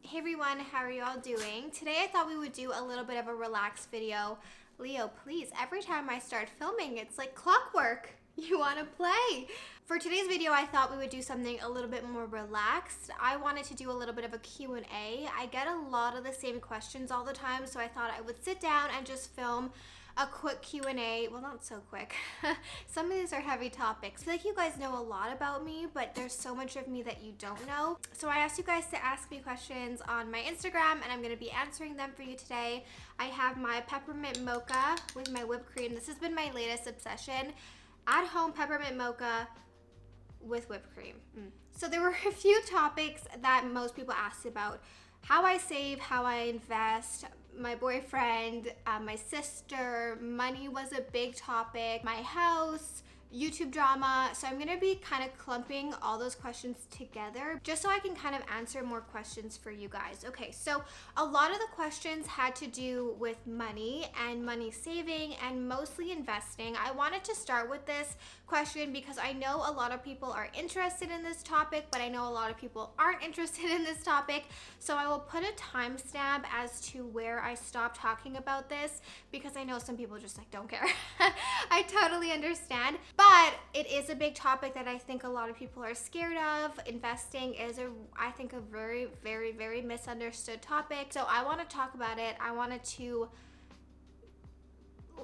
Hey everyone, how are you all doing? Today I thought we would do a little bit of a relaxed video. Leo, please, every time I start filming, it's like clockwork. You want to play. For today's video, I thought we would do something a little bit more relaxed. I wanted to do a little bit of a Q&A. I get a lot of the same questions all the time, so I thought I would sit down and just film a quick Q&A. Well, not so quick. Some of these are heavy topics. I feel like you guys know a lot about me, but there's so much of me that you don't know. So I asked you guys to ask me questions on my Instagram, and I'm gonna be answering them for you today. I have my peppermint mocha with my whipped cream. This has been my latest obsession. At home peppermint mocha with whipped cream. So there were a few topics that most people asked about. How I save, how I invest, my boyfriend, my sister, money was a big topic, my house, YouTube drama. So I'm gonna be kind of clumping all those questions together just so I can kind of answer more questions for you guys. Okay, so a lot of the questions had to do with money and money saving and mostly investing. I wanted to start with this question because I know a lot of people are interested in this topic, but I know a lot of people aren't interested in this topic. So I will put a timestamp as to where I stop talking about this because I know some people just like don't care. I totally understand. But it is a big topic that I think a lot of people are scared of. Investing is I think a very, very, very misunderstood topic. So I want to talk about it. I wanted to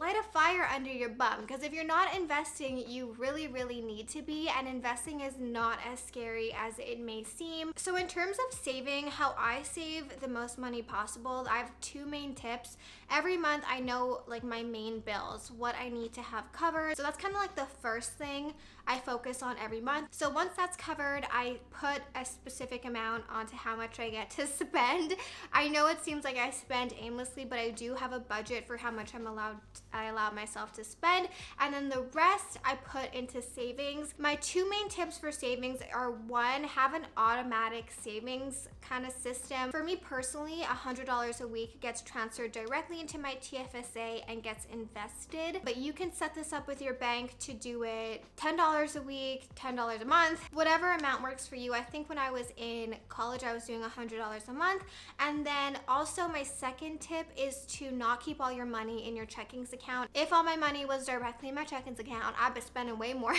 light a fire under your bum, because if you're not investing, you really, really need to be, and investing is not as scary as it may seem. So in terms of saving, how I save the most money possible, I have two main tips. Every month I know like my main bills, what I need to have covered. So that's kind of like the first thing I focus on every month. So once that's covered, I put a specific amount onto how much I get to spend. I know it seems like I spend aimlessly, but I do have a budget for how much I allow myself to spend, and then the rest I put into savings. My two main tips for savings are, one, have an automatic savings kind of system. For me personally, $100 a week gets transferred directly into my TFSA and gets invested, but you can set this up with your bank to do it $10 a week, $10 a month, whatever amount works for you. I think when I was in college, I was doing $100 a month. And then also my second tip is to not keep all your money in your checkings account. If all my money was directly in my checkings account, I'd be spending way more.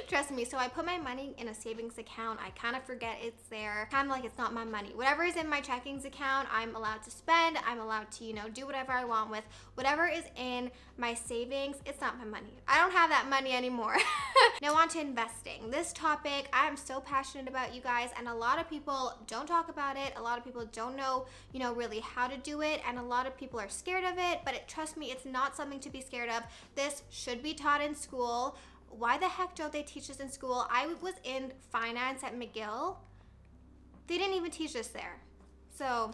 Trust me. So I put my money in a savings account. I kind of forget it's there, kind of like it's not my money. Whatever is in my checkings account, I'm allowed to spend. I'm allowed to, do whatever I want with. Whatever is in my savings, it's not my money. I don't have that money anymore. Now on to investing. This topic, I'm so passionate about, you guys, and a lot of people don't talk about it. A lot of people don't know, really how to do it, and a lot of people are scared of it, but trust me, it's not something to be scared of. This should be taught in school. Why the heck don't they teach this in school? I was in finance at McGill. They didn't even teach us there. So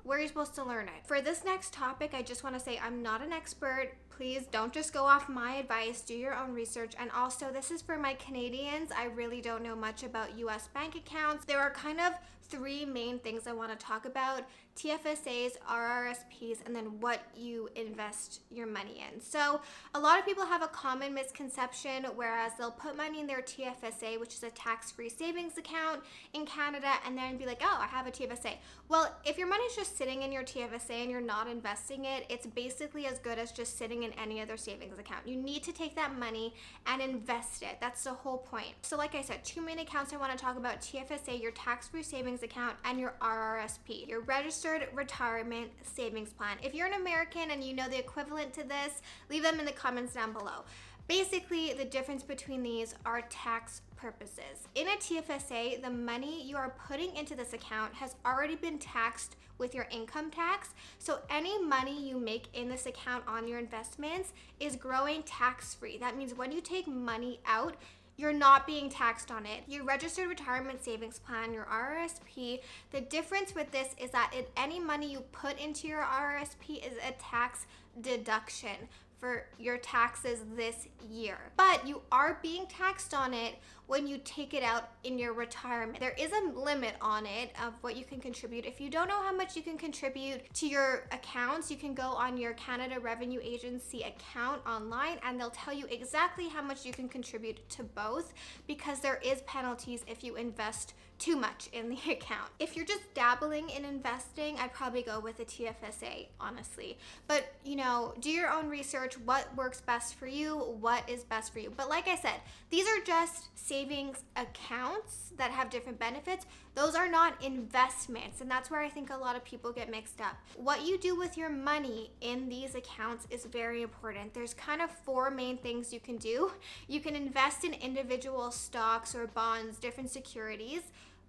where are you supposed to learn it? For this next topic, I just want to say I'm not an expert. Please don't just go off my advice. Do your own research. And also, this is for my Canadians. I really don't know much about US bank accounts. There are kind of three main things I want to talk about: TFSAs, RRSPs, and then what you invest your money in. So a lot of people have a common misconception, whereas they'll put money in their TFSA, which is a tax-free savings account in Canada, and then be like, oh, I have a TFSA. Well, if your money's just sitting in your TFSA and you're not investing it, it's basically as good as just sitting in any other savings account. You need to take that money and invest it. That's the whole point. So like I said, two main accounts I want to talk about: TFSA, your tax-free savings account, and your RRSP, your registered retirement savings plan. If you're an American and you know the equivalent to this, leave them in the comments down below. Basically, the difference between these are tax purposes. In a TFSA, the money you are putting into this account has already been taxed with your income tax. So any money you make in this account on your investments is growing tax-free. That means when you take money out, you're not being taxed on it. Your registered retirement savings plan, your RRSP, the difference with this is that any money you put into your RRSP is a tax deduction for your taxes this year. But you are being taxed on it when you take it out in your retirement. There is a limit on it of what you can contribute. If you don't know how much you can contribute to your accounts, you can go on your Canada Revenue Agency account online and they'll tell you exactly how much you can contribute to both, because there is penalties if you invest too much in the account. If you're just dabbling in investing, I'd probably go with a TFSA, honestly. But do your own research. What works best for you? What is best for you? But like I said, these are just savings accounts that have different benefits. Those are not investments, and that's where I think a lot of people get mixed up. What you do with your money in these accounts is very important. There's kind of 4 main things you can do. You can invest in individual stocks or bonds, different securities.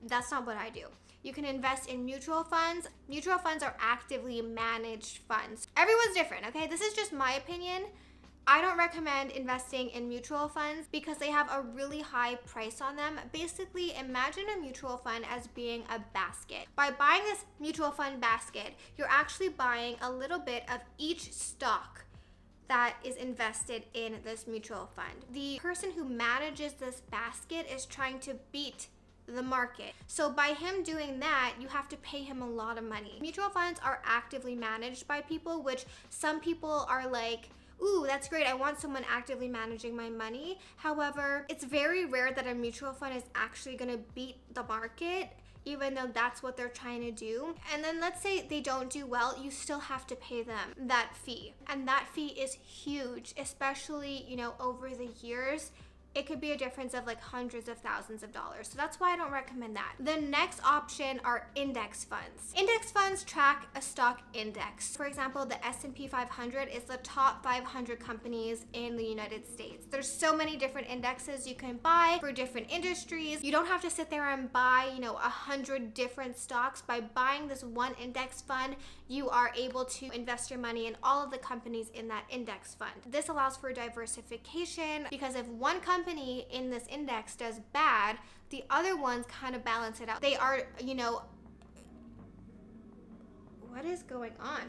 That's not what I do. You can invest in mutual funds. Mutual funds are actively managed funds. Everyone's different, okay? This is just my opinion. I don't recommend investing in mutual funds because they have a really high price on them. Basically, imagine a mutual fund as being a basket. By buying this mutual fund basket, you're actually buying a little bit of each stock that is invested in this mutual fund. The person who manages this basket is trying to beat the market. So by him doing that, you have to pay him a lot of money. Mutual funds are actively managed by people, which some people are like, ooh, that's great, I want someone actively managing my money. However, it's very rare that a mutual fund is actually going to beat the market, even though that's what they're trying to do. And then let's say they don't do well, you still have to pay them that fee. And that fee is huge, especially, over the years. It could be a difference of like hundreds of thousands of dollars. So that's why I don't recommend that. The next option are index funds. Index funds track a stock index. For example, the S&P 500 is the top 500 companies in the United States. There's so many different indexes you can buy for different industries. You don't have to sit there and buy, 100 different stocks. By buying this one index fund, you are able to invest your money in all of the companies in that index fund. This allows for diversification because if one company in this index does bad, the other ones kind of balance it out. They are, what is going on?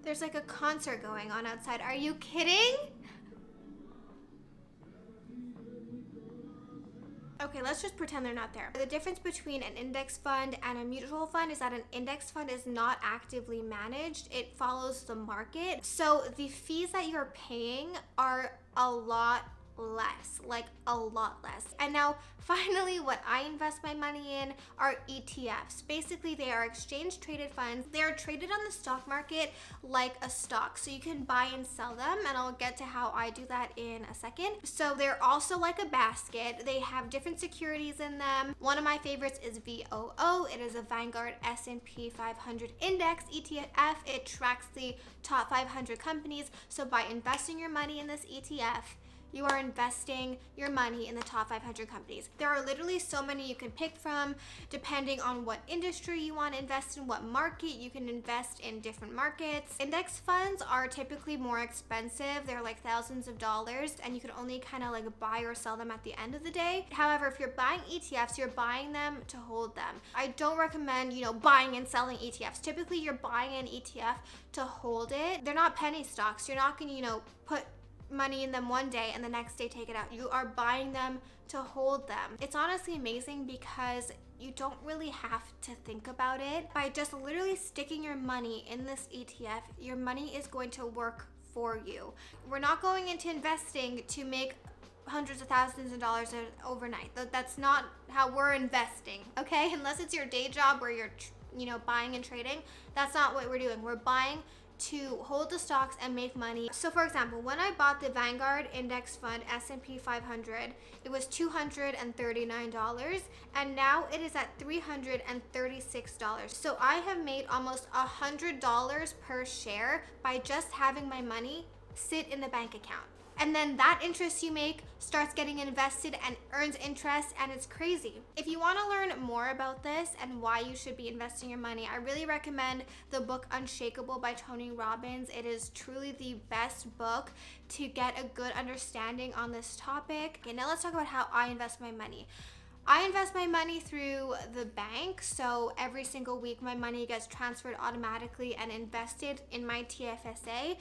There's like a concert going on outside. Are you kidding? Okay, let's just pretend they're not there. The difference between an index fund and a mutual fund is that an index fund is not actively managed. It follows the market. So the fees that you're paying are a lot less. And now finally, what I invest my money in are ETFs. Basically, they are exchange traded funds. They are traded on the stock market like a stock, so you can buy and sell them, and I'll get to how I do that in a second. So they're also like a basket. They have different securities in them. One of my favorites is VOO. It is a Vanguard S&P 500 index ETF. It tracks the top 500 companies. So by investing your money in this ETF, you are investing your money in the top 500 companies. There are literally so many you can pick from depending on what industry you want to invest in, what market. You can invest in different markets. Index funds are typically more expensive. They're like thousands of dollars, and you can only kind of like buy or sell them at the end of the day. However, if you're buying ETFs, you're buying them to hold them. I don't recommend, buying and selling ETFs. Typically, you're buying an ETF to hold it. They're not penny stocks. You're not going to, put money in them one day and the next day take it out. You are buying them to hold them. It's honestly amazing because you don't really have to think about it. By just literally sticking your money in this ETF, your money is going to work for you. We're not going into investing to make hundreds of thousands of dollars overnight. That's not how we're investing, okay? Unless it's your day job where you're buying and trading. That's not what we're doing. We're buying to hold the stocks and make money. So for example, when I bought the Vanguard Index Fund S&P 500, it was $239, and now it is at $336. So I have made almost $100 per share by just having my money sit in the bank account. And then that interest you make starts getting invested and earns interest, and it's crazy. If you want to learn more about this and why you should be investing your money, I really recommend the book Unshakable by Tony Robbins. It is truly the best book to get a good understanding on this topic. Okay, now let's talk about how I invest my money. I invest my money through the bank, so every single week my money gets transferred automatically and invested in my TFSA.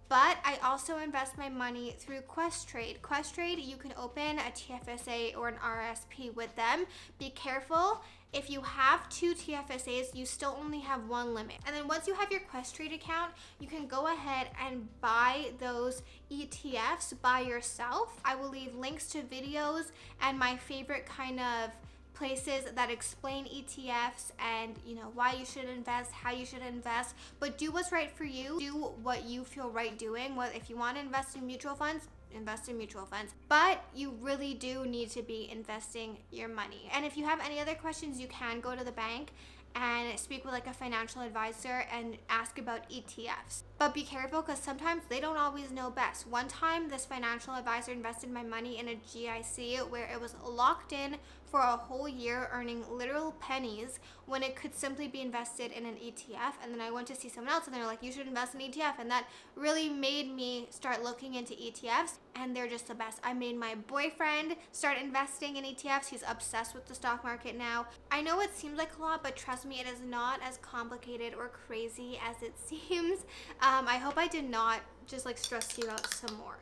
But I also invest my money through Questrade. Questrade, you can open a TFSA or an RSP with them. Be careful. If you have 2 TFSAs, you still only have 1 limit. And then once you have your Questrade account, you can go ahead and buy those ETFs by yourself. I will leave links to videos and my favorite kind of places that explain ETFs and why you should invest, how you should invest, but do what's right for you. Do what you feel right doing. If you want to invest in mutual funds, invest in mutual funds, but you really do need to be investing your money. And if you have any other questions, you can go to the bank and speak with like a financial advisor and ask about ETFs. But be careful, because sometimes they don't always know best. One time this financial advisor invested my money in a GIC where it was locked in for a whole year, earning literal pennies when it could simply be invested in an ETF. And then I went to see someone else and they're like, you should invest in ETF. And that really made me start looking into ETFs, and they're just the best. I made my boyfriend start investing in ETFs. He's obsessed with the stock market now. I know it seems like a lot, but trust me, it is not as complicated or crazy as it seems. I hope I did not just like stress you out some more.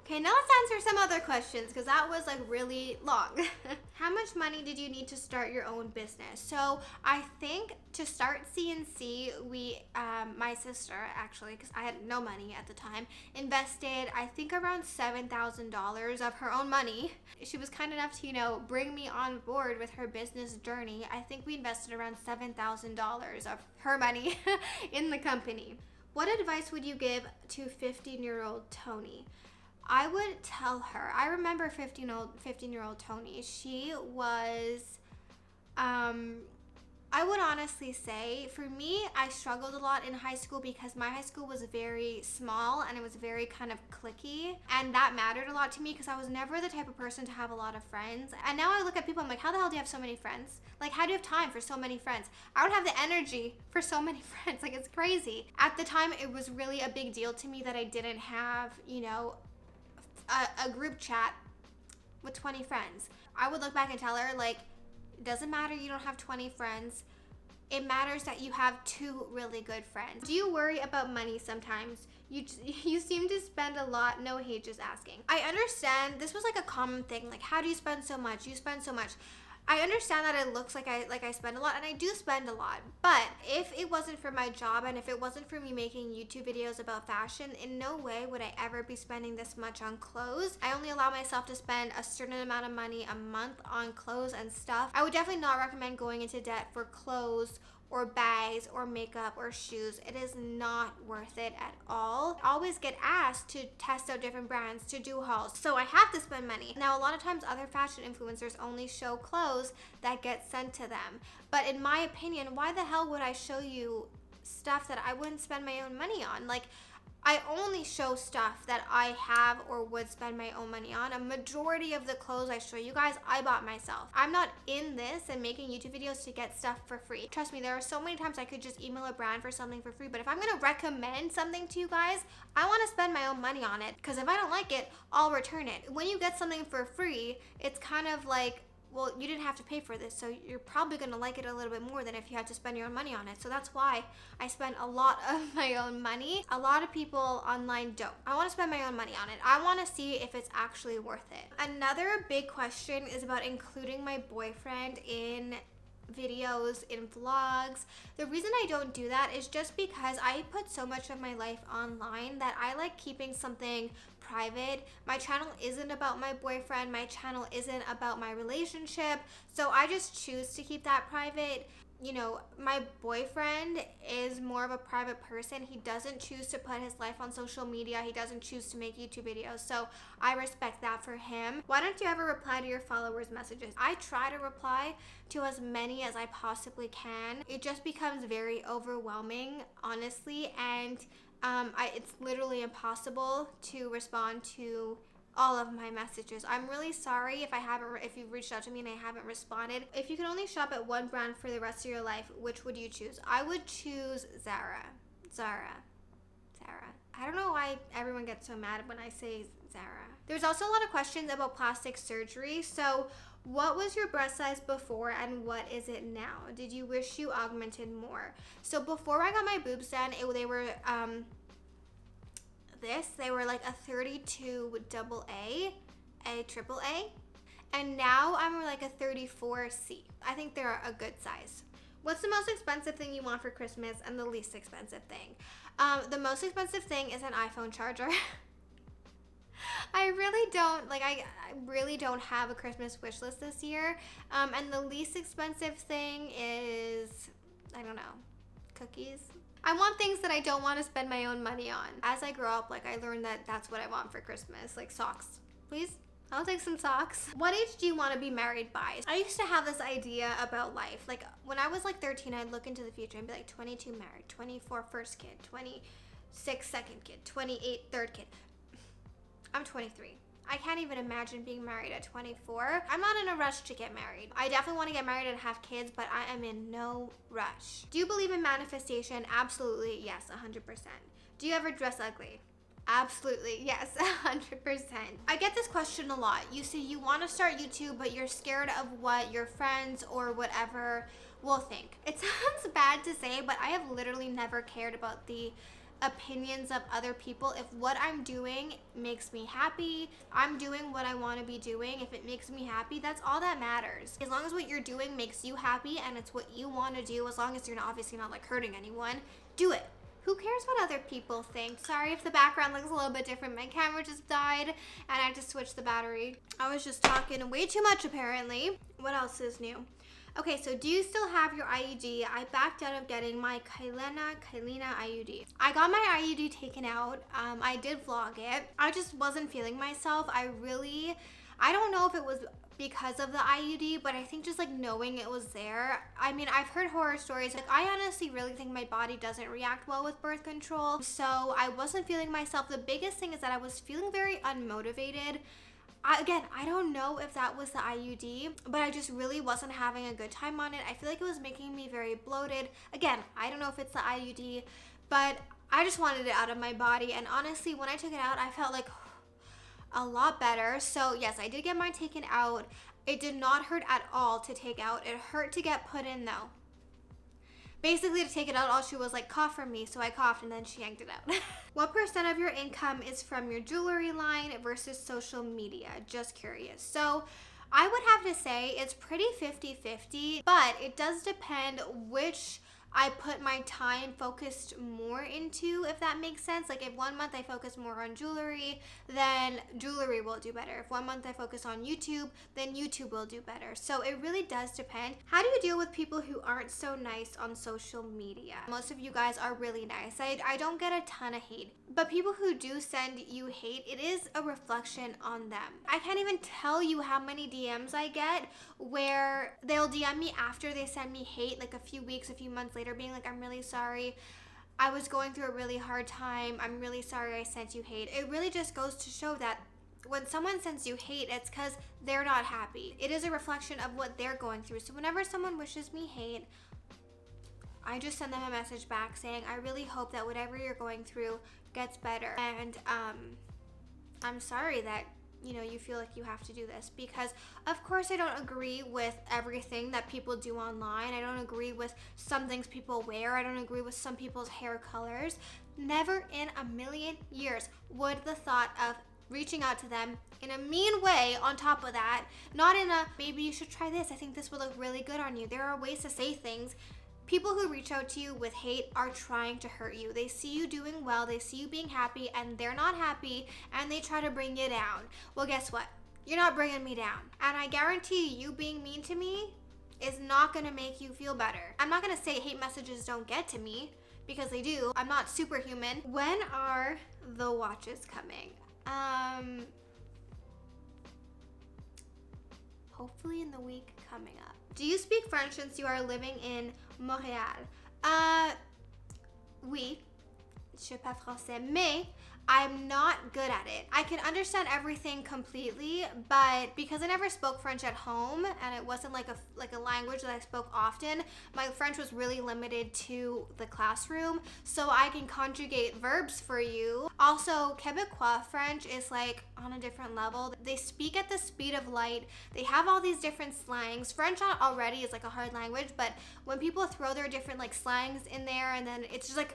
Okay, now let's answer some other questions, because that was like really long. How much money did you need to start your own business? So I think to start CNC, my sister actually, because I had no money at the time, invested I think around $7,000 of her own money. She was kind enough to, bring me on board with her business journey. I think we invested around $7,000 of her money in the company. What advice would you give to 15-year-old Tony? I would tell her, I remember 15-year-old Tony. She was, I would honestly say, for me, I struggled a lot in high school because my high school was very small and it was very kind of cliquey, and that mattered a lot to me because I was never the type of person to have a lot of friends. And now I look at people, I'm like, how the hell do you have so many friends? Like, how do you have time for so many friends? I don't have the energy for so many friends. Like, it's crazy. At the time, it was really a big deal to me that I didn't have, a group chat with 20 friends. I would look back and tell her, like, it doesn't matter you don't have 20 friends. It matters that you have 2 really good friends. Do you worry about money sometimes? You seem to spend a lot. No hate, just asking. I understand this was like a common thing. Like, how do you spend so much? You spend so much. I understand that it looks like I spend a lot, and I do spend a lot, but if it wasn't for my job and if it wasn't for me making YouTube videos about fashion, in no way would I ever be spending this much on clothes. I only allow myself to spend a certain amount of money a month on clothes and stuff. I would definitely not recommend going into debt for clothes or bags or makeup or shoes. It is not worth it at all. I always get asked to test out different brands, to do hauls, so I have to spend money. Now, a lot of times other fashion influencers only show clothes that get sent to them, but in my opinion, why the hell would I show you stuff that I wouldn't spend my own money on? Like, I only show stuff that I have or would spend my own money on. A majority of the clothes I show you guys, I bought myself. I'm not in this and making YouTube videos to get stuff for free. Trust me, there are so many times I could just email a brand for something for free, but if I'm gonna recommend something to you guys, I wanna spend my own money on it, because if I don't like it, I'll return it. When you get something for free, it's kind of like, well, you didn't have to pay for this, so you're probably gonna like it a little bit more than if you had to spend your own money on it. So that's why I spend a lot of my own money. A lot of people online don't. I wanna spend my own money on it. I wanna see if it's actually worth it. Another big question is about including my boyfriend in videos, in vlogs. The reason I don't do that is just because I put so much of my life online that I like keeping something private. My channel isn't about my boyfriend. My channel isn't about my relationship. So I just choose to keep that private. My boyfriend is more of a private person. He doesn't choose to put his life on social media. He doesn't choose to make YouTube videos. So I respect that for him. Why don't you ever reply to your followers' messages? I try to reply to as many as I possibly can. It just becomes very overwhelming, honestly, and it's literally impossible to respond to all of my messages. I'm really sorry if you've reached out to me and I haven't responded. If you could only shop at one brand for the rest of your life, which would you choose? I would choose Zara. I don't know why everyone gets so mad when I say Zara. There's also a lot of questions about plastic surgery. So what was your breast size before and what is it now? Did you wish you augmented more? So before I got my boobs done, they were this, they were like a 32 double a triple A, and now I'm like a 34C. I think they're a good size. What's the most expensive thing you want for Christmas and the least expensive thing? The most expensive thing is an iPhone charger. I really don't have a Christmas wish list this year. And the least expensive thing is, I don't know, cookies. I want things that I don't want to spend my own money on. As I grow up, like, I learned that that's what I want for Christmas, like socks. Please? I'll take some socks. What age do you want to be married by? I used to have this idea about life. Like, when I was like 13, I'd look into the future and be like 22 married, 24 first kid, 26 second kid, 28 third kid. I'm 23. I can't even imagine being married at 24. I'm not in a rush to get married. I definitely want to get married and have kids, but I am in no rush. Do you believe in manifestation? Absolutely, yes, 100%. Do you ever dress ugly? Absolutely, yes, 100%. I get this question a lot. You say you want to start YouTube, but you're scared of what your friends or whatever will think. It sounds bad to say, but I have literally never cared about the opinions of other people. If what I'm doing makes me happy, I'm doing what I want to be doing. If it makes me happy, that's all that matters. As long as what you're doing makes you happy and it's what you want to do, as long as you're obviously not like hurting anyone, do it. Who cares what other people think? Sorry if the background looks a little bit different. My camera just died and I had to switch the battery. I was just talking way too much apparently. What else is new? Okay, so do you still have your IUD? I backed out of getting my Kailina IUD. I got my IUD taken out. I did vlog it. I just wasn't feeling myself. I don't know if it was because of the IUD, but I think just like knowing it was there. I mean, I've heard horror stories. Like, I honestly really think my body doesn't react well with birth control. So I wasn't feeling myself. The biggest thing is that I was feeling very unmotivated. Again, I don't know if that was the IUD, but I just really wasn't having a good time on it. I feel like it was making me very bloated. Again, I don't know if it's the IUD, but I just wanted it out of my body. And honestly, when I took it out, I felt like a lot better. So yes, I did get mine taken out. It did not hurt at all to take out. It hurt to get put in though. Basically, to take it out, all she was like, cough for me. So I coughed and then she yanked it out. What percent of your income is from your jewelry line versus social media? Just curious. So I would have to say it's pretty 50-50, but it does depend which I put my time focused more into, if that makes sense. Like, if 1 month I focus more on jewelry, then jewelry will do better. If 1 month I focus on YouTube, then YouTube will do better. So it really does depend. How do you deal with people who aren't so nice on social media? Most of you guys are really nice. I don't get a ton of hate, but people who do send you hate, it is a reflection on them. I can't even tell you how many DMs I get where they'll DM me after they send me hate, like a few weeks, a few months later, being like, I'm really sorry. I was going through a really hard time. I'm really sorry I sent you hate. It really just goes to show that when someone sends you hate, it's because they're not happy. It is a reflection of what they're going through. So whenever someone wishes me hate, I just send them a message back saying, I really hope that whatever you're going through gets better. And I'm sorry that you feel like you have to do this, because of course I don't agree with everything that people do online. I don't agree with some things people wear. I don't agree with some people's hair colors. Never in a million years would the thought of reaching out to them in a mean way, on top of that, not in a, maybe you should try this, I think this will look really good on you. There are ways to say things. People who reach out to you with hate are trying to hurt you. They see you doing well, they see you being happy, and they're not happy, and they try to bring you down. Well, guess what? You're not bringing me down. And I guarantee you being mean to me is not gonna make you feel better. I'm not gonna say hate messages don't get to me, because they do. I'm not superhuman. When are the watches coming? Hopefully in the week coming up. Do you speak French since you are living in Montréal? Oui, je parle français, mais I'm not good at it. I can understand everything completely, but because I never spoke French at home and it wasn't like a language that I spoke often, my French was really limited to the classroom. So I can conjugate verbs for you. Also, Quebecois French is like on a different level. They speak at the speed of light. They have all these different slangs. French already is like a hard language, but when people throw their different like slangs in there, and then it's just like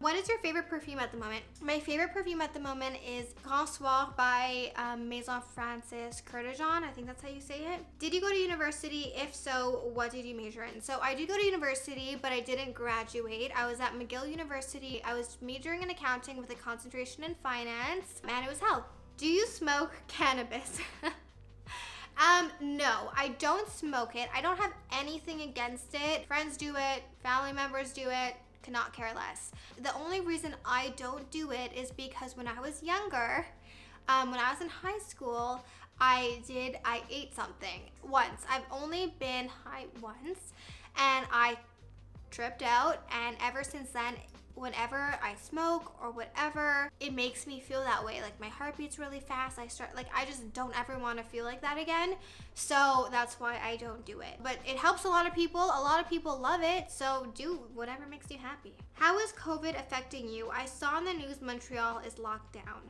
What is your favorite perfume at the moment? My favorite perfume at the moment is Grand Soir by Maison Francis Kurkdjian. I think that's how you say it. Did you go to university? If so, what did you major in? So I did go to university, but I didn't graduate. I was at McGill University. I was majoring in accounting with a concentration in finance, and it was hell. Do you smoke cannabis? No, I don't smoke it. I don't have anything against it. Friends do it, family members do it, could not care less. The only reason I don't do it is because when I was younger, when I was in high school, I ate something once. I've only been high once, and I tripped out, and ever since then, whenever I smoke or whatever, it makes me feel that way. Like my heart beats really fast. I just don't ever want to feel like that again. So that's why I don't do it. But it helps a lot of people. A lot of people love it. So do whatever makes you happy. How is COVID affecting you? I saw in the news Montreal is locked down.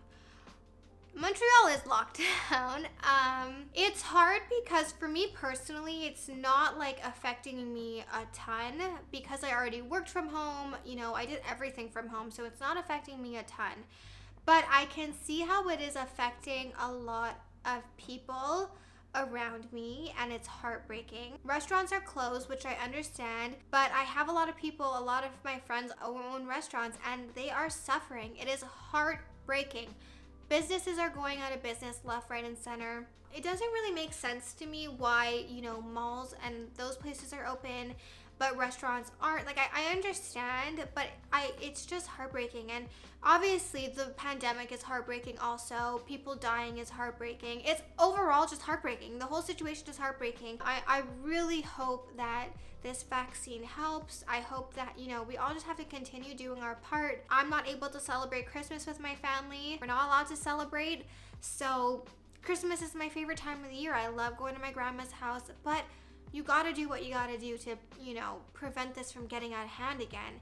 Montreal is locked down. It's hard because for me personally, it's not like affecting me a ton because I already worked from home. You know, I did everything from home, so it's not affecting me a ton. But I can see how it is affecting a lot of people around me, and it's heartbreaking. Restaurants are closed, which I understand, but I have a lot of my friends own restaurants, and they are suffering. It is heartbreaking. Businesses are going out of business left, right, and center. It doesn't really make sense to me why, malls and those places are open, but restaurants aren't. Like, I understand, but it's just heartbreaking. And obviously, the pandemic is heartbreaking also. People dying is heartbreaking. It's overall just heartbreaking. The whole situation is heartbreaking. I really hope that this vaccine helps. I hope that, we all just have to continue doing our part. I'm not able to celebrate Christmas with my family. We're not allowed to celebrate. So Christmas is my favorite time of the year. I love going to my grandma's house, but you gotta do what you gotta do to, prevent this from getting out of hand again.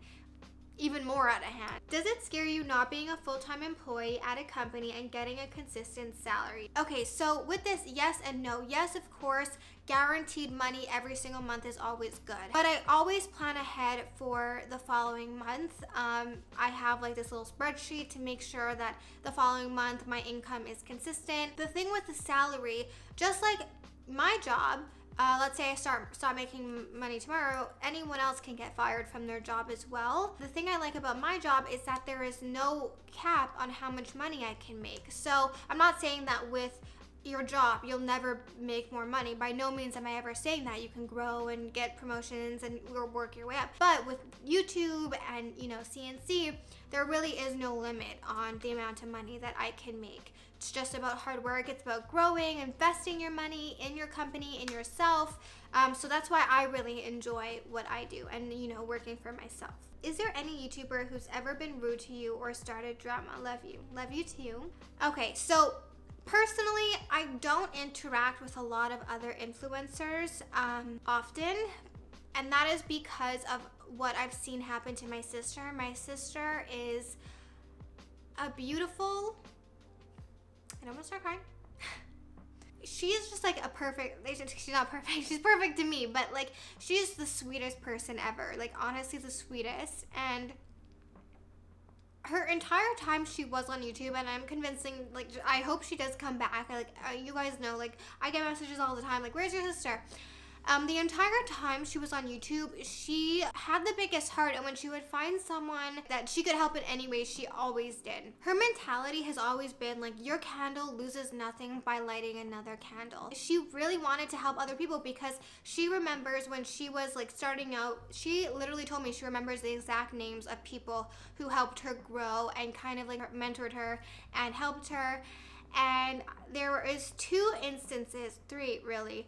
Even more out of hand. Does it scare you not being a full-time employee at a company and getting a consistent salary? Okay, so with this, yes and no. Yes, of course, guaranteed money every single month is always good. But I always plan ahead for the following month. I have like this little spreadsheet to make sure that the following month my income is consistent. The thing with the salary, just like my job, let's say I stop making money tomorrow, anyone else can get fired from their job as well. The thing I like about my job is that there is no cap on how much money I can make. So I'm not saying that with your job you'll never make more money. By no means am I ever saying that. You can grow and get promotions and work your way up. But with YouTube and CNC, there really is no limit on the amount of money that I can make. It's just about hard work. It's about growing, investing your money in your company, in yourself. So that's why I really enjoy what I do and, working for myself. Is there any YouTuber who's ever been rude to you or started drama? Love you. Love you too. Okay, so personally, I don't interact with a lot of other influencers often. And that is because of what I've seen happen to my sister. My sister is a beautiful... I'm gonna start crying. She's just like she's not perfect, she's perfect to me, but like she's the sweetest person ever, like honestly the sweetest. And her entire time she was on YouTube, and I'm convincing, like, I hope she does come back. You guys know, like, I get messages all the time, like, where's your sister? The entire time she was on YouTube, she had the biggest heart, and when she would find someone that she could help in any way, she always did. Her mentality has always been like, your candle loses nothing by lighting another candle. She really wanted to help other people because she remembers when she was like starting out, she literally told me she remembers the exact names of people who helped her grow and kind of like mentored her and helped her. And there is three really,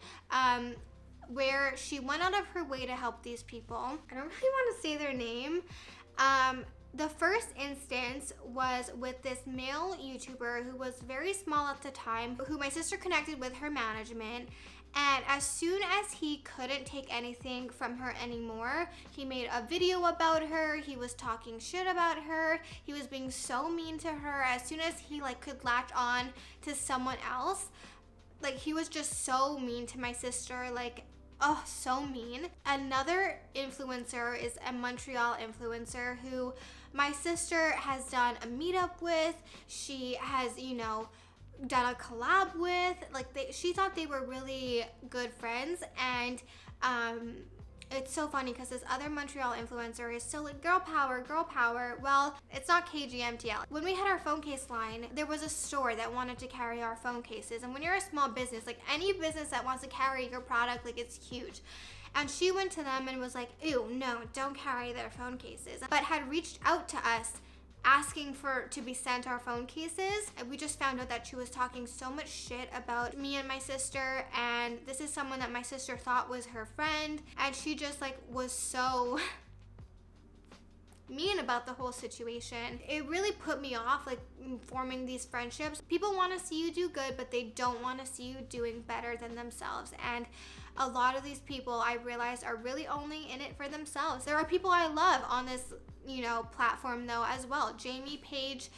where she went out of her way to help these people. I don't really want to say their name. The first instance was with this male YouTuber who was very small at the time, who my sister connected with her management. And as soon as he couldn't take anything from her anymore, he made a video about her. He was talking shit about her. He was being so mean to her. As soon as he could latch on to someone else, he was just so mean to my sister. oh, so mean. Another influencer is a Montreal influencer who my sister has done a meetup with. She has, you know, done a collab with. Like, she thought they were really good friends. And it's so funny because this other Montreal influencer is still like, girl power, girl power. Well, it's not KGMTL. When we had our phone case line, there was a store that wanted to carry our phone cases. And when you're a small business, like any business that wants to carry your product, like it's huge. And she went to them and was like, ew, no, don't carry their phone cases. But had reached out to us asking to be sent our phone cases. And we just found out that she was talking so much shit about me and my sister, and this is someone that my sister thought was her friend, and she just like was so mean about the whole situation. It really put me off, like, forming these friendships. People want to see you do good, but they don't want to see you doing better than themselves. And a lot of these people, I realized, are really only in it for themselves. There are people I love on this, you know, platform though as well. Jamie Page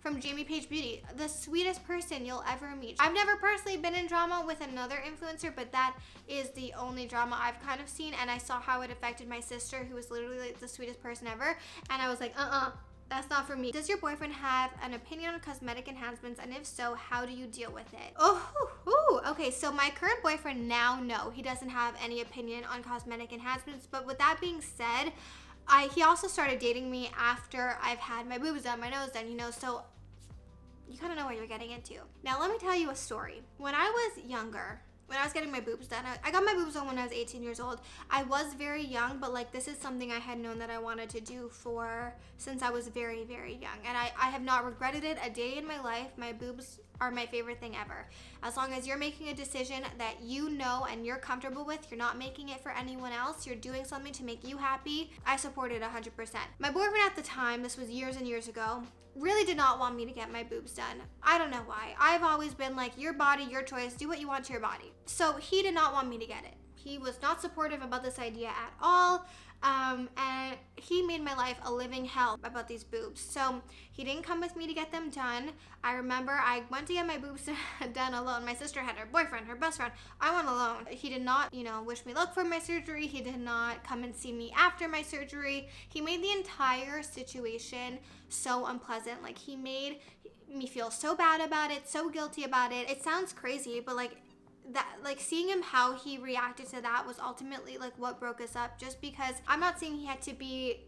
from Jamie Page Beauty, the sweetest person you'll ever meet. I've never personally been in drama with another influencer, but that is the only drama I've kind of seen, and I saw how it affected my sister, who was literally like the sweetest person ever, and I was like, that's not for me. Does your boyfriend have an opinion on cosmetic enhancements? And if so, how do you deal with it? Okay, so my current boyfriend now, no, he doesn't have any opinion on cosmetic enhancements. But with that being said, he also started dating me after I've had my boobs done, my nose done, you know, so you kind of know what you're getting into. Now, let me tell you a story. When I was younger, when I was getting my boobs done, I got my boobs done when I was 18 years old. I was very young, but like this is something I had known that I wanted to do since I was very, very young. And I have not regretted it a day in my life. My boobs are my favorite thing ever. As long as you're making a decision that you know and you're comfortable with, you're not making it for anyone else, you're doing something to make you happy, I support it 100%. My boyfriend at the time, this was years and years ago, really did not want me to get my boobs done. I don't know why. I've always been like, your body, your choice, do what you want to your body. So he did not want me to get it. He was not supportive about this idea at all. And he made my life a living hell about these boobs. So he didn't come with me to get them done. I remember I went to get my boobs done alone. My sister had her boyfriend, her best friend. I went alone. He did not, you know, wish me luck for my surgery. He did not come and see me after my surgery. He made the entire situation so unpleasant. Like, he made me feel so bad about it, so guilty about it. It sounds crazy, but like, that, like, seeing him how he reacted to that was ultimately like what broke us up. Just because I'm not saying he had to be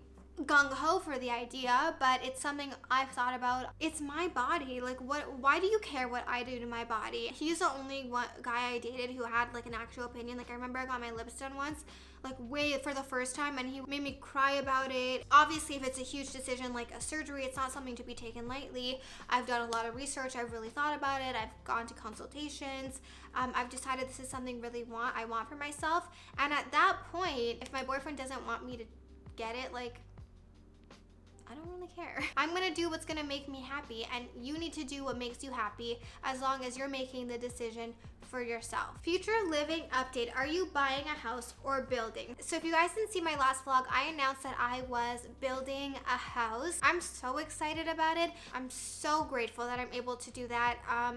gung-ho for the idea, but it's something I've thought about. It's my body. Like, why do you care what I do to my body? He's the only one guy I dated who had like an actual opinion. Like, I remember I got my lips done once, like way for the first time, and he made me cry about it. Obviously, if it's a huge decision like a surgery, it's not something to be taken lightly. I've done a lot of research. I've really thought about it. I've gone to consultations. I've decided this is something I want for myself. And at that point, if my boyfriend doesn't want me to get it, like, I don't really care. I'm gonna do what's gonna make me happy, and you need to do what makes you happy as long as you're making the decision for yourself. Future living update. Are you buying a house or building? So if you guys didn't see my last vlog, I announced that I was building a house. I'm so excited about it. I'm so grateful that I'm able to do that.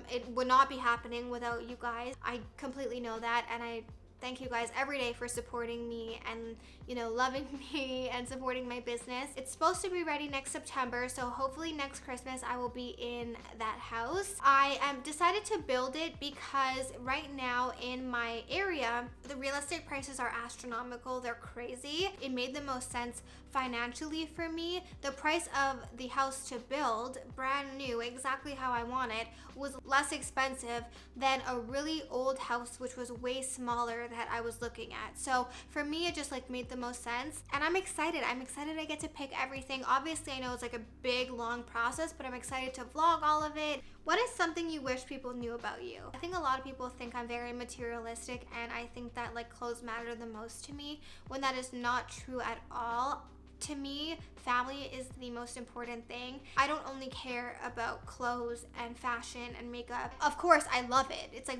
It would not be happening without you guys. I completely know that, and I thank you guys every day for supporting me and, you know, loving me and supporting my business. It's supposed to be ready next September, so hopefully next Christmas I will be in that house. I decided to build it because right now in my area, the real estate prices are astronomical. They're crazy. It made the most sense financially for me. The price of the house to build, brand new, exactly how I want it, was less expensive than a really old house which was way smaller that I was looking at. So for me, it just like made the most sense, and I'm excited. I get to pick everything. Obviously, I know it's like a big long process, but I'm excited to vlog all of it. What is something you wish people knew about you? I think a lot of people think I'm very materialistic, and I think that like clothes matter the most to me, when that is not true at all. To me, family is the most important thing. I don't only care about clothes and fashion and makeup. Of course, I love it. It's like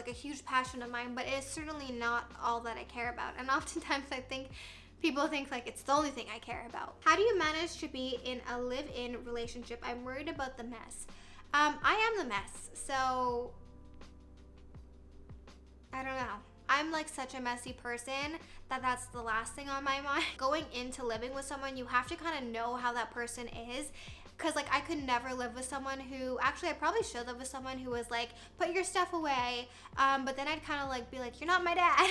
a huge passion of mine, but it's certainly not all that I care about. And oftentimes I think people think like it's the only thing I care about. How do you manage to be in a live-in relationship? I'm worried about the mess. I am the mess, so I don't know. I'm like such a messy person that that's the last thing on my mind. Going into living with someone, you have to kind of know how that person is. Cause like I could never live with someone who, actually I probably should live with someone who was like, put your stuff away. But then I'd kind of like be like, you're not my dad.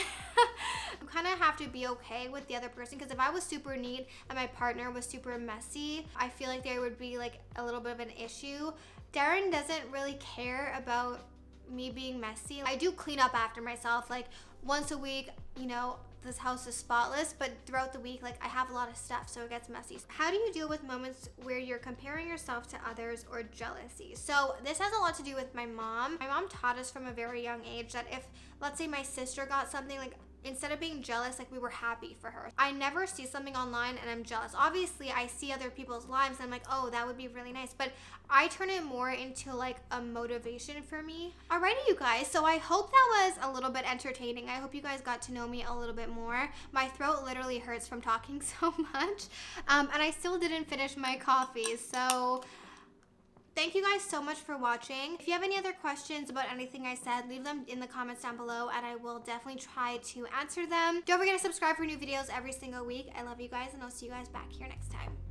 You kind of have to be okay with the other person. Cause if I was super neat and my partner was super messy, I feel like there would be like a little bit of an issue. Darren doesn't really care about me being messy. I do clean up after myself like once a week, you know, this house is spotless, but throughout the week, like I have a lot of stuff, so it gets messy. How do you deal with moments where you're comparing yourself to others or jealousy? So this has a lot to do with my mom. My mom taught us from a very young age that if, let's say my sister got something, like instead of being jealous, like we were happy for her. I never see something online and I'm jealous. Obviously, I see other people's lives and I'm like, oh, that would be really nice. But I turn it more into like a motivation for me. Alrighty, you guys. So I hope that was a little bit entertaining. I hope you guys got to know me a little bit more. My throat literally hurts from talking so much. And I still didn't finish my coffee. So thank you guys so much for watching. If you have any other questions about anything I said, leave them in the comments down below and I will definitely try to answer them. Don't forget to subscribe for new videos every single week. I love you guys and I'll see you guys back here next time.